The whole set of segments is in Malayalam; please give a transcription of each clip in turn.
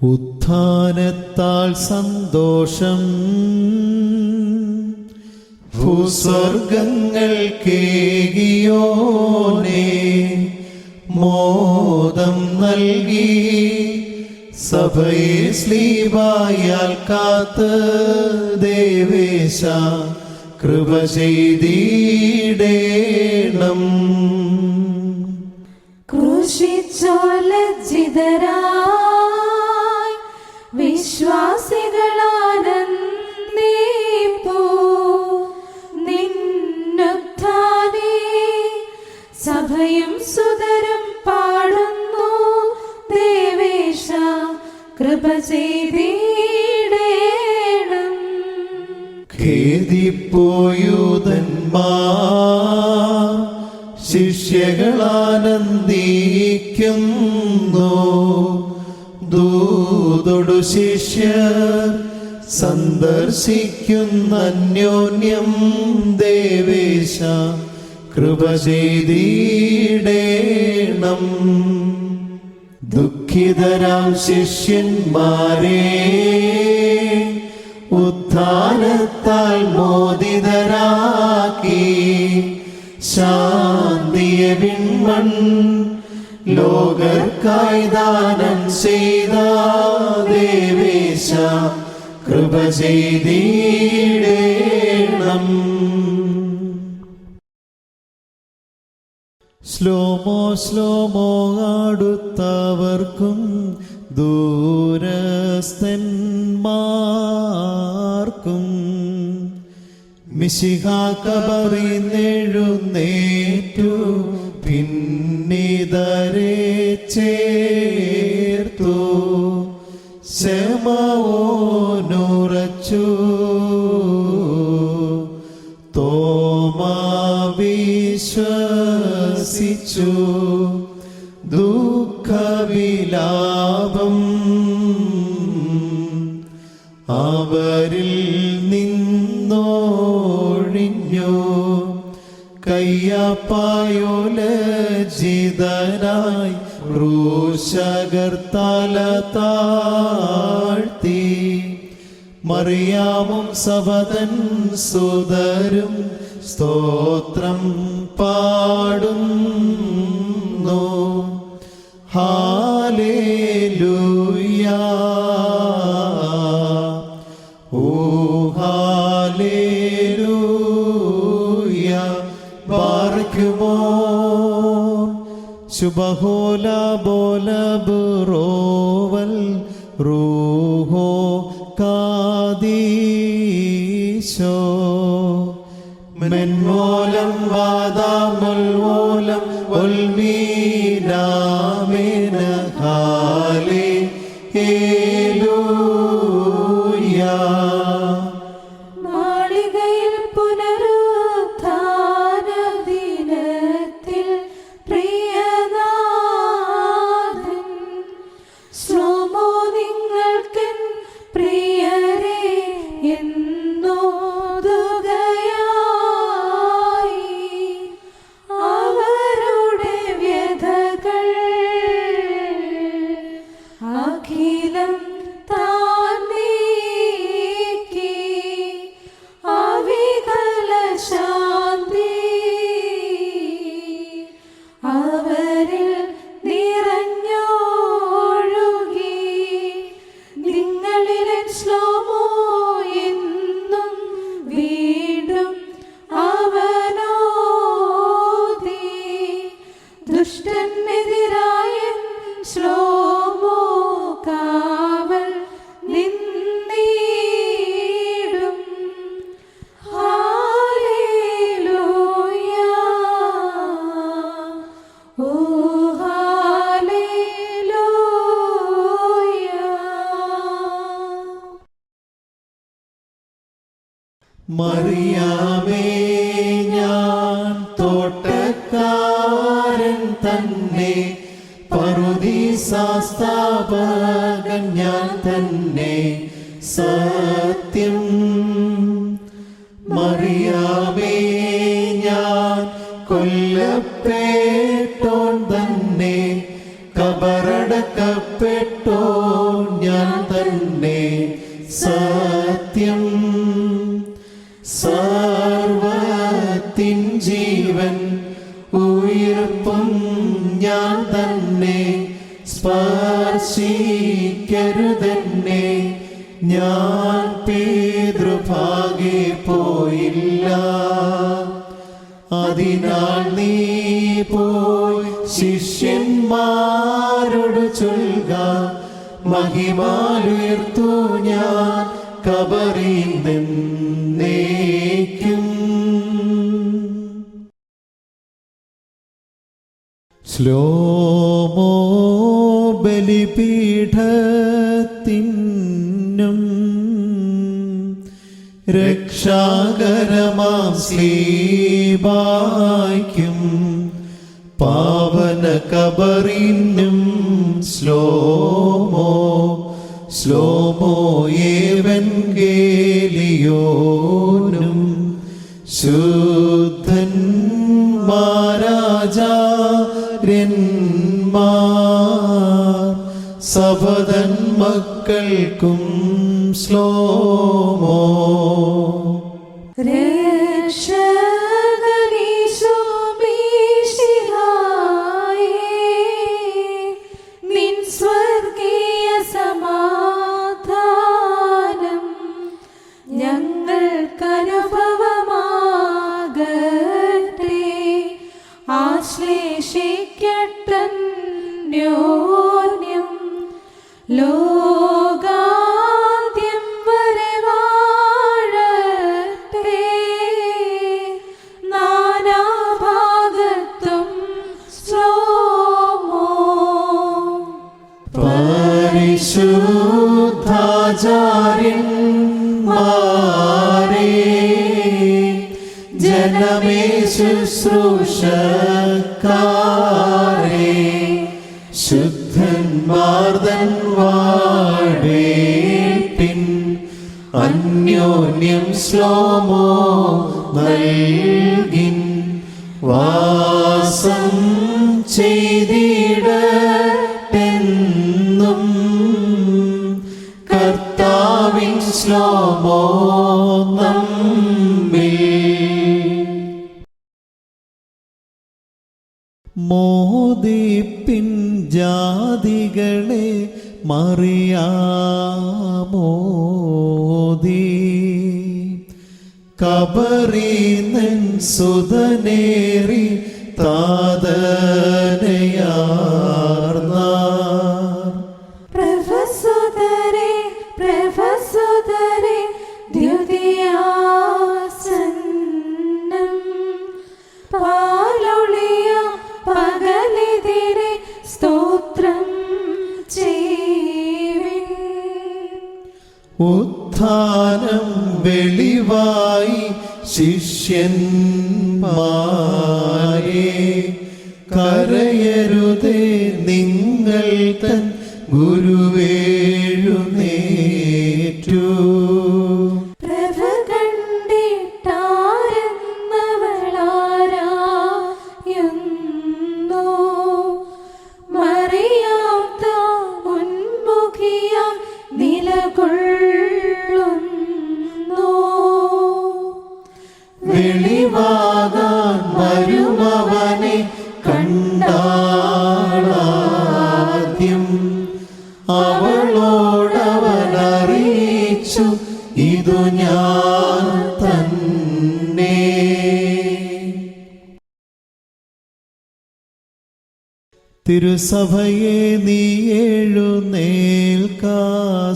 ഉത്ഥാനത്താൽ സന്തോഷം ഭൂസ്വർഗങ്ങൾ കേകിയോനെ മോദം നൽകി സഭയെ സ്ലീബായാൽ കാത്ത് ദേവേശ കൃപ ചെയ്തിടേണം. ക്രൂശിച്ചോലജ്ജിതരായി വിശ്വാസികളാനന്ദിപ്പൂ നിന്നുത്ഥാനെ സഭയും സുതരും പാടുന്നു ദേവേശ കൃപ ചെയ്തിടേണം. ഖേദിപ്പോയൂതന്മാർ ശിഷ്യകളാനന്ദിക്കുന്നു ദൂതൊടു ശിഷ്യർ സന്ദർശിക്കുന്ന അന്യോന്യം ദേവേശ കൃപ ചെയ്തിടേണം. ദുഃഖിതരാം ശിഷ്യന്മാരെ ഉത്ഥാനത്താൽ മോദിതരാക്കി ശാന്തിയെ വിൺമൺ ലോകർക്കായി ദാനം ചെയ്ത ദേവേശ കൃപ ചെയ്തിടേണം. ശ്ലോമോ ശ്ലോമോ അടുത്തവർക്കും ദൂരസ്ഥന്മാർക്കും മിശിഹാ കബറിന്നെഴുന്നേറ്റു ഭിന്നിതരെ ചേർത്തു ശമവോനുറച്ചു തോമാ വിശ്വസിച്ചു ദുഃഖവിലാപം അവരിൽ നിന്നൊഴിഞ്ഞു കയ്യാപ്പായോലജിതനായി ക്രൂശകർ തല താഴ്ത്തി മറിയാമും സഭതൻ സുതരും സ്തോത്രം പാടുന്നു. ഹല്ലേലൂയ ഓ ഹല്ലേലൂയ ബാറക്കുമോ ശുഭഹോല ബോല ബുറോവൽ റൂഹോ കാദീശോ മെൻമോലം വാദാമുൽമോലം ഉൽമീനാമിന ഹല്ലേലൂയ. മാളികയിൽ പുനരുത്ഥാന ദിനത്തിൽ പ്രിയനാഥൻ ശ്ലോമോ നിങ്ങൾക്കൻ പ്രിയരെ അവരുടെ വ്യഥകൾ അഖിലം താൻ നീക്കി അവികല ശാന്തി അവരിൽ നിറഞ്ഞൊഴുകി. നിങ്ങളിലെ ശ്ലോമോ എന്നും വീണ്ടും അവനോദി ദുഷ്ടനെതിരായ ശ്ലോമോ കാവൽ നിന്നിടും. ഹല്ലേലൂയ ഓ ഹല്ലേലൂയ. മറിയാമേ ഞാൻ തോട്ടക്കാരൻ തന്നെ പറുദീസാസ്ഥാപകൻ ഞാൻ തന്നെ സത്യം. മറിയാമേ ഞാൻ കൊല്ലപ്പെട്ടോൻ തന്നെ കബറടക്കപ്പെട്ടോൻ ഞാൻ ഞാൻ തന്നെ സത്യം. സർവത്തിൻ ജീവൻ ഉയിർപ്പും ഞാൻ തന്നെ, സ്പർശിക്കരുതെന്നെ. ഞാൻ പിതൃഭാഗെ പോയില്ല, അതിനാൽ നീ പോയി ശിഷ്യന്മാരോട് ചൊൽക, മഹിമാലുയർത്തു ഞാൻ കബറിൽ നിന്നേക്കും. ശ്ലോമോ ബലിപീഠത്തിനും രക്ഷാകരമാം സ്ലീബായ്ക്കും പാവന കബറിനും ശ്ലോമോ ഏവൻഗേലിയോനും ശുദ്ധന്മാരാചാര്യന്മാർ സഭതൻ മക്കൾക്കും ശ്ലോമോ. നിൻ സ്വർഗീയ സമാധാനം ഞങ്ങൾക്കനുഭവമാകട്ടെ. ആശ്ലേഷിക്കട്ടന്യോന്യം ലോകാന്ത്യം വരെ വാഴട്ടെ. നാനാഭാഗത്തും ശ്ലോമോ. പരിശുദ്ധാചാര്യന്മാരെ ജനമേ ശുശ്രൂഷക്കാരെ ശുദ്ധന്മാർദൻ വാഴേപ്പിൻ അന്യോന്യം ശ്ലോമോ നൽകിൻ വാസം ചെയ്തിടട്ടെന്നും കർത്താവിൻ ശ്ലോമോ നമ്മിൽ. മോദിപ്പിൻ ജാതികളെ മറിയാമോദി കബറിനൻ സുതനേറി താതനയാർന്ന പ്രഭസുതരെ ദ്യുതിയാസന്നം പാലൊളിയ പകലിതിരെ സ്തോത്രം ചെയ്യുവിൻ. ഉത്ഥാനം വെളിവായി ശിഷ്യന്മാരെ കരയരുതേ നിങ്ങൾ തൻ ഗുരുവേഴുന്നേറ്റു. പ്രഭ കണ്ടിട്ടാരെന്നവളാരായുന്നോ മറിയാത്ത ഉന്മുഖിയ നിലകൊള്ളുന്നോ. വെളിവാകാൻ വരുമവനെ കണ്ടാളാദ്യം അവളോടവനറിയിച്ചു ഇതു ഞാൻ തന്നെ. തിരുസഭയെ നീ എഴുന്നേൽക്ക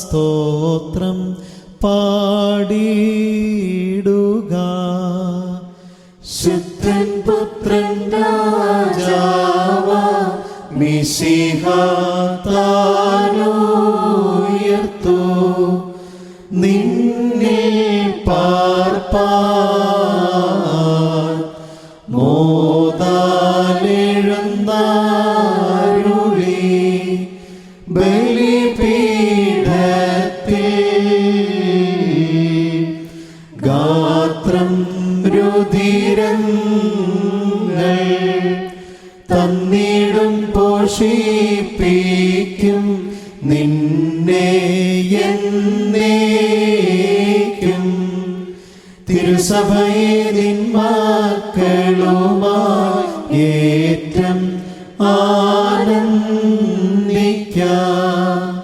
സ്തോത്രം പാടിടുക. ശുദ്ധൻ പുത്രൻ രാജാവ മിശിഹ താനുയർത്തു നിന്നിൽ പാർപ്പാൻ മോദാലെഴുന്നരുളി ബലിപീഠത്തിൽ ഗാത്രം രുധിരങ്ങൾ തന്നിടും പോഷിപ്പിക്കും എന്നേക്കും തിരുസഭയെ നിൻ മക്കളുമായി ഏറ്റം ആനന്ദിക്കാം.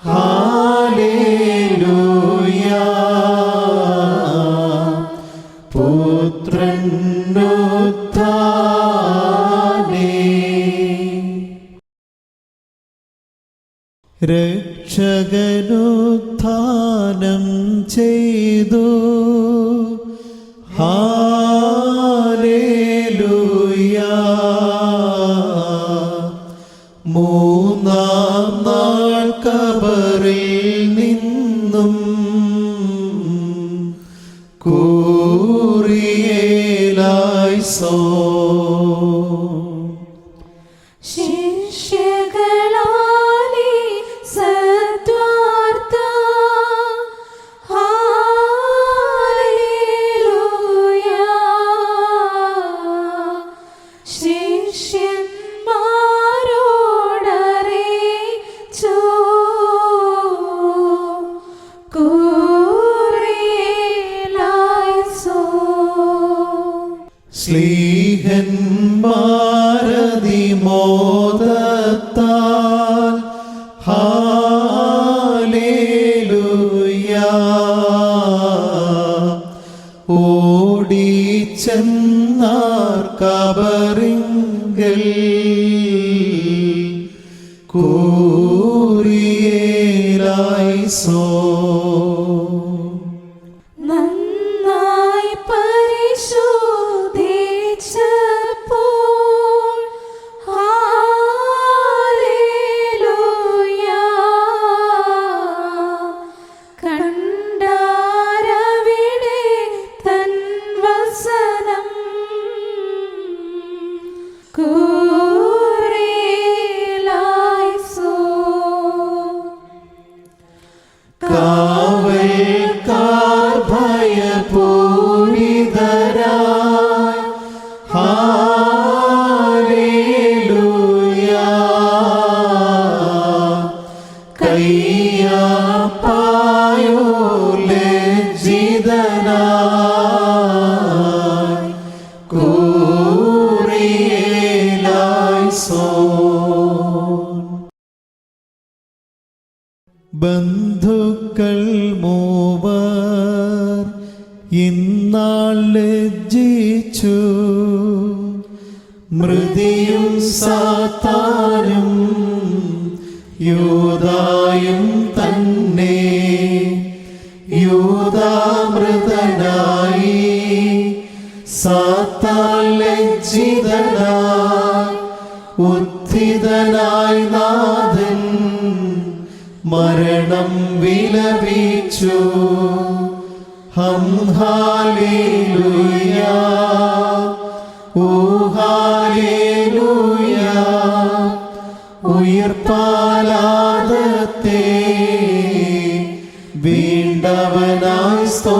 ഹല്ലേലൂയ. പുത്രനുത്ഥാനേ. രക്ഷകനുത്ഥാനം ചെയ്തു. ഹല്ലേലൂയ. മൂന്നാം നാൾ കബറിൽ നിന്നും കൂറിയേലായിസോ. ശിഷ്യകളാലി സദ്വാർത്ത ഹല്ലേലൂയ. ശിഷ്യന്മാരോടറിയിച്ചു കൂറിയേലായിസോ. സ്ലീഹന്മാരതിമോദത്താൽ ഹല്ലേലൂയ. ഓടിച്ചെന്നാർ കബറിങ്കൽ കൂറിയേലായിസോ. നന്നായി പരിശോധിച്ചപ്പോൾ ഹല്ലേലൂയ. കണ്ടാരവിടെ തൻ വസനം കൂറിയേലായിസോ. കാവൽക്കാർ ഭയപൂരിതരായി ഹല്ലേലൂയ. കയ്യാപ്പായോ ലജ്ജിതനായി കൂറിയേലായിസോ. ബന്ധുക്കൾ മൂവർ ഇന്നാൾ ലജ്ജിച്ചു. മൃതിയും സാത്താനും യൂദായും തന്നെ. യൂദാമൃതനായി സാത്താൻ ലജ്ജിതനായി. ഉത്ഥിതനായി നാഥൻ മരണം വിലപിച്ചു. ഹല്ലേലൂയ. ഓ ഹല്ലേലൂയ. ഉയിർപ്പാലാദത്തെ വീണ്ടവനായി സ്തോത്രം.